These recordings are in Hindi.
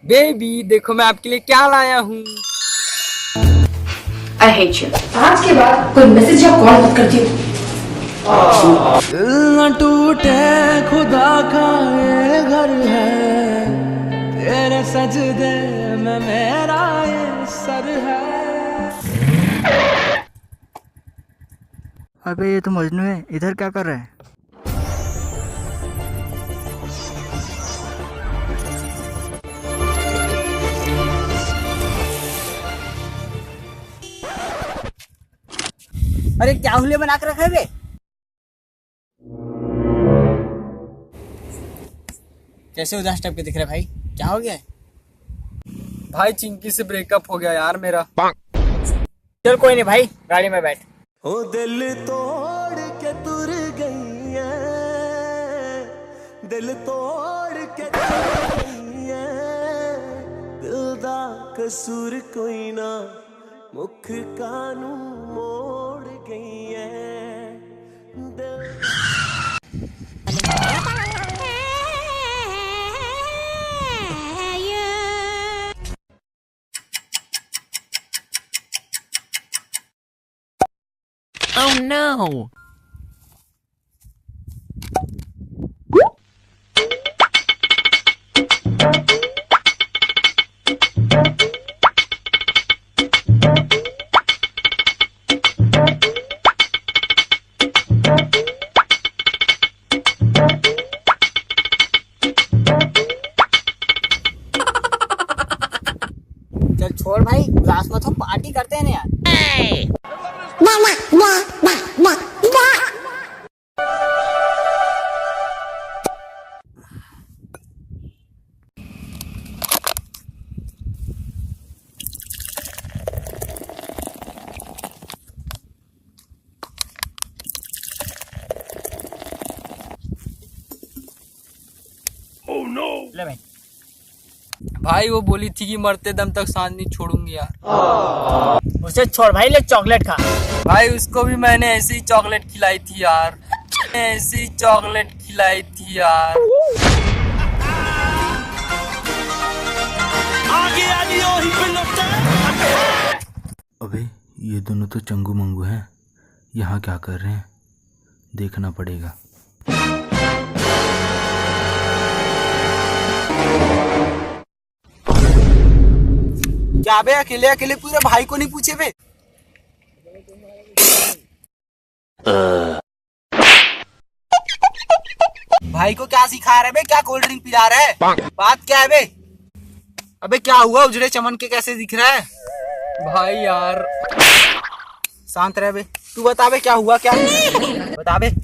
बेबी देखो मैं आपके लिए क्या लाया हूँ। I hate you. आज के बाद कोई मैसेज या कॉल मत करती हूँ। दिल न टूटे खुदा का ये घर है, तेरे सजदे में मेरा ये सर है। अबे ये तो मजनू है, इधर क्या कर रहा है? अरे क्या हुलिया बना कर रखा है बे? कैसे उदास टाइप के दिख रहे भाई, क्या हो गया है? भाई चिंकी से ब्रेकअप हो गया यार मेरा। चल कोई नहीं भाई, गाड़ी में बैठ। ओ दिल तोड़ के तुर गई है, दिल तोड़ के तुर गई है, दिल दा कसूर कोई ना, मुख कानू मोड़ गई है दिल। Oh no! चल छोड़ भाई, उदास मत हो, पार्टी करते हैं ना यार। ले भाई। भाई वो बोली थी कि मरते दम तक साथ नहीं छोड़ूंगी यार। उसे छोड़ भाई, ले चॉकलेट खा। भाई उसको भी मैंने ऐसे ही चॉकलेट खिलाई थी यार, ऐसे ही चॉकलेट खिलाई थी यार। अबे ये दोनों तो चंगू मंगू हैं, यहाँ क्या कर रहे हैं देखना पड़ेगा। क्या बे, अकेले अकेले पूरे भाई को नहीं पूछे बे? भाई को क्या सिखा रहे बे, क्या कोल्ड ड्रिंक पिला रहे है? बात क्या है बे? अबे क्या हुआ, उजड़े चमन के कैसे दिख रहा है? भाई यार शांत रह बे, तू बता बे क्या हुआ, क्या बता बे।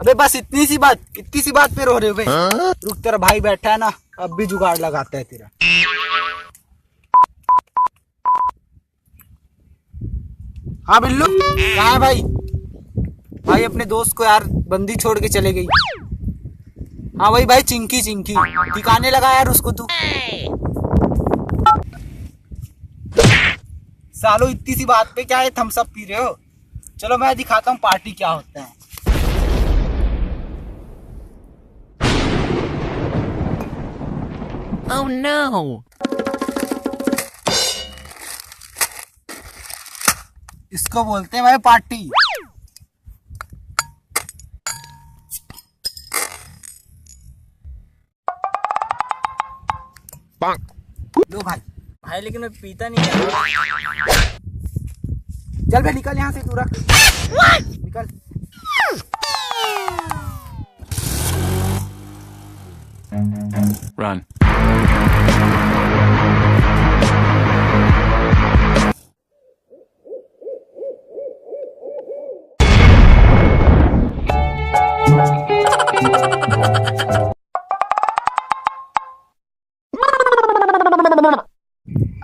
अबे बस इतनी सी बात पे रो रहे हो बे? रुक, तेरा भाई बैठा है ना, अब भी जुगाड़ लगाता है तेरा। हाँ बिल्लू, कहाँ है भाई? भाई अपने दोस्त को यार बंदी छोड़ के चले गई। हाँ वही भाई, चिंकी दिखाने लगा यार उसको तू। सालो इतनी सी बात पे क्या है थम्स अप पी रहे हो? चलो मैं दिखाता हूँ पार्टी क्या होता है। Oh no! इसको बोलते हैं भाई पार्टी। लो भाई लेकिन मैं पीता नहीं है। चल भाई निकल यहाँ से, तू रख, निकल। Run.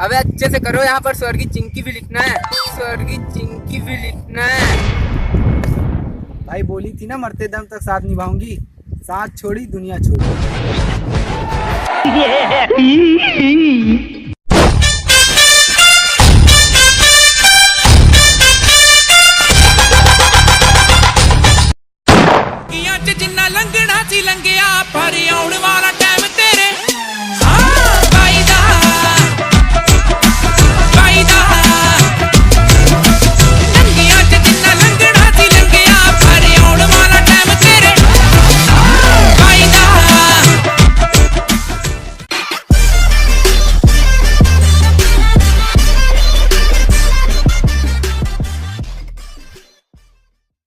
अबे अच्छे से करो, यहाँ पर स्वर्गीय चिंकी भी लिखना है, स्वर्गीय चिंकी भी लिखना है। भाई बोली थी ना मरते दम तक साथ निभाऊंगी, साथ छोड़ी दुनिया छोड़ी।